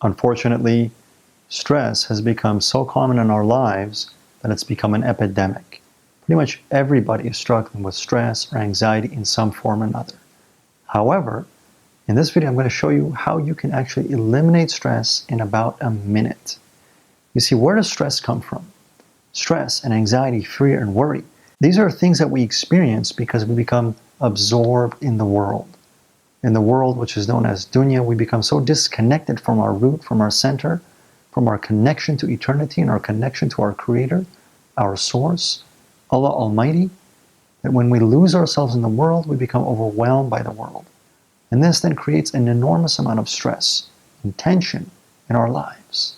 Unfortunately, stress has become so common in our lives that it's become an epidemic. Pretty much everybody is struggling with stress or anxiety in some form or another. However, in this video, I'm going to show you how you can actually eliminate stress in about a minute. You see, where does stress come from? Stress and anxiety, fear and worry. These are things that we experience because we become absorbed in the world. In the world which is known as dunya, we become so disconnected from our root, from our center, from our connection to eternity and our connection to our Creator, our Source, Allah Almighty, that when we lose ourselves in the world, we become overwhelmed by the world. And this then creates an enormous amount of stress and tension in our lives.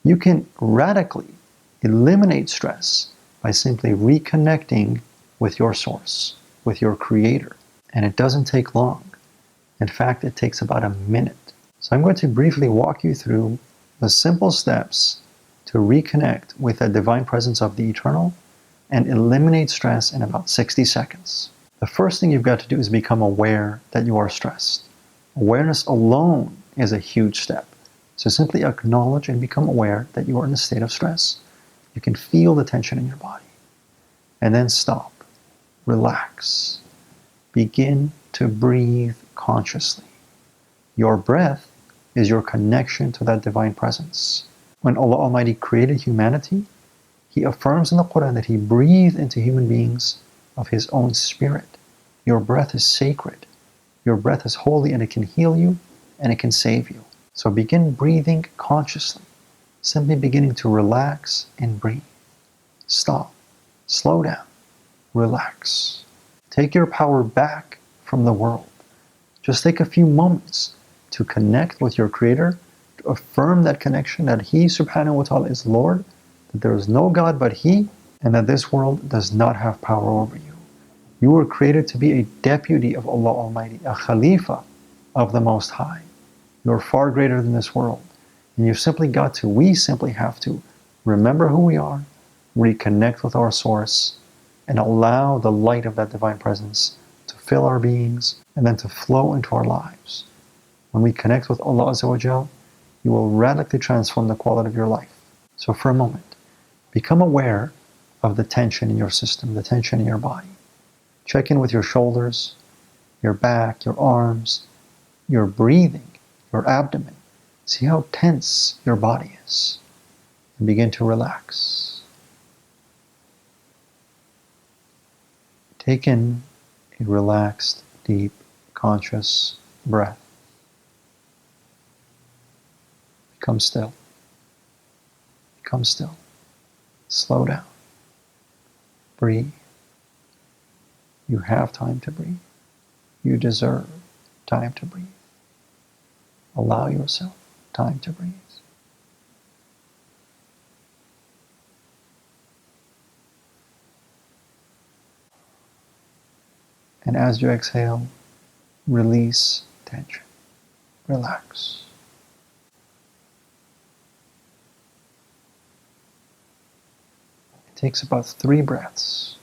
You can radically eliminate stress by simply reconnecting with your Source, with your Creator. And it doesn't take long. In fact, it takes about a minute. So I'm going to briefly walk you through the simple steps to reconnect with the divine presence of the Eternal and eliminate stress in about 60 seconds. The first thing you've got to do is become aware that you are stressed. Awareness alone is a huge step. So simply acknowledge and become aware that you are in a state of stress. You can feel the tension in your body. And then stop. Relax. Begin to breathe consciously. Your breath is your connection to that divine presence. When Allah Almighty created humanity, He affirms in the Quran that He breathed into human beings of His own spirit. Your breath is sacred. Your breath is holy, and it can heal you and it can save you. So begin breathing consciously. Simply beginning to relax and breathe. Stop. Slow down. Relax. Take your power back from the world. Just take a few moments to connect with your Creator, to affirm that connection that He subhanahu wa ta'ala is Lord, that there is no God but He, and that this world does not have power over you. You were created to be a deputy of Allah Almighty, a Khalifa of the Most High. You are far greater than this world. And we simply have to remember who we are, reconnect with our Source, and allow the light of that divine presence to fill our beings and then to flow into our lives. When we connect with Allah Azza wa Jal, you will radically transform the quality of your life. So for a moment, become aware of the tension in your system, the tension in your body. Check in with your shoulders, your back, your arms, your breathing, your abdomen. See how tense your body is. And begin to relax. Take in a relaxed, deep, conscious breath. Become still. Become still. Slow down. Breathe. You have time to breathe. You deserve time to breathe. Allow yourself time to breathe. And as you exhale, release tension. Relax. It takes about 3 breaths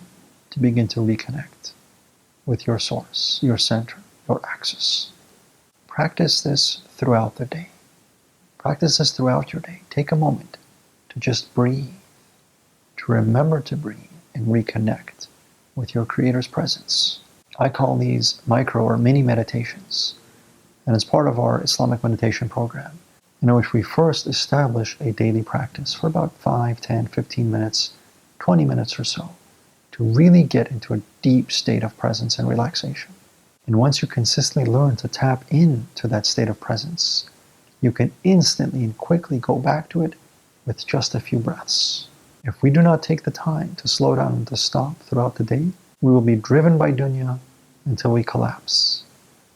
to begin to reconnect with your Source, your center, your axis. Practice this throughout the day. Practice this throughout your day. Take a moment to just breathe, to remember to breathe and reconnect with your Creator's presence. I call these micro or mini meditations, and it's part of our Islamic meditation program, in which we first establish a daily practice for about 5, 10, 15 minutes, 20 minutes or so, to really get into a deep state of presence and relaxation. And once you consistently learn to tap into that state of presence, you can instantly and quickly go back to it with just a few breaths. If we do not take the time to slow down and to stop throughout the day, we will be driven by dunya until we collapse.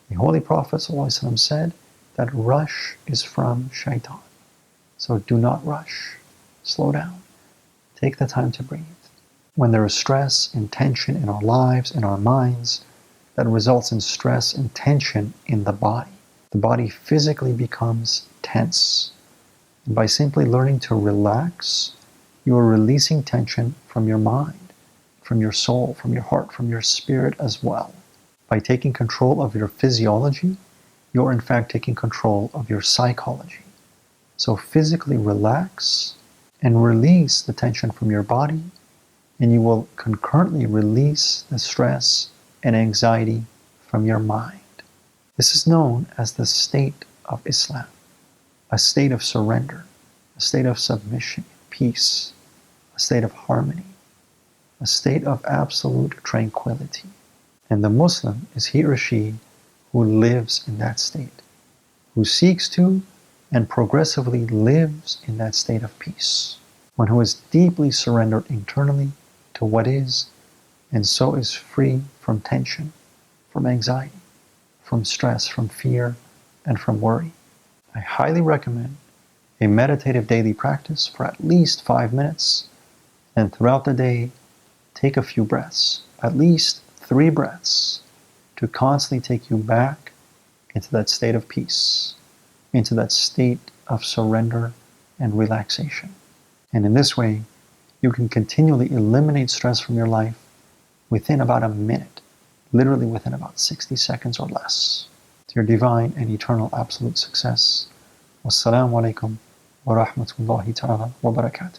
The Holy Prophet ﷺ said that rush is from shaitan. So do not rush. Slow down. Take the time to breathe. When there is stress and tension in our lives, in our minds, that results in stress and tension in the body physically becomes tense. And by simply learning to relax, you are releasing tension from your mind, from your soul, from your heart, from your spirit as well. By taking control of your physiology, you're in fact taking control of your psychology. So physically relax and release the tension from your body, and you will concurrently release the stress and anxiety from your mind. This is known as the state of Islam, a state of surrender, a state of submission, peace, a state of harmony, a state of absolute tranquility. And the Muslim is he or she who lives in that state, who seeks to and progressively lives in that state of peace. One who is deeply surrendered internally to what is, and so is free from tension, from anxiety, from stress, from fear, and from worry. I highly recommend a meditative daily practice for at least 5 minutes, and throughout the day, take a few breaths, at least 3 breaths, to constantly take you back into that state of peace, into that state of surrender and relaxation. And in this way, you can continually eliminate stress from your life within about a minute, literally within about 60 seconds or less. To your divine and eternal absolute success. Wassalamu alaikum wa rahmatullahi ta'ala wa barakatuh.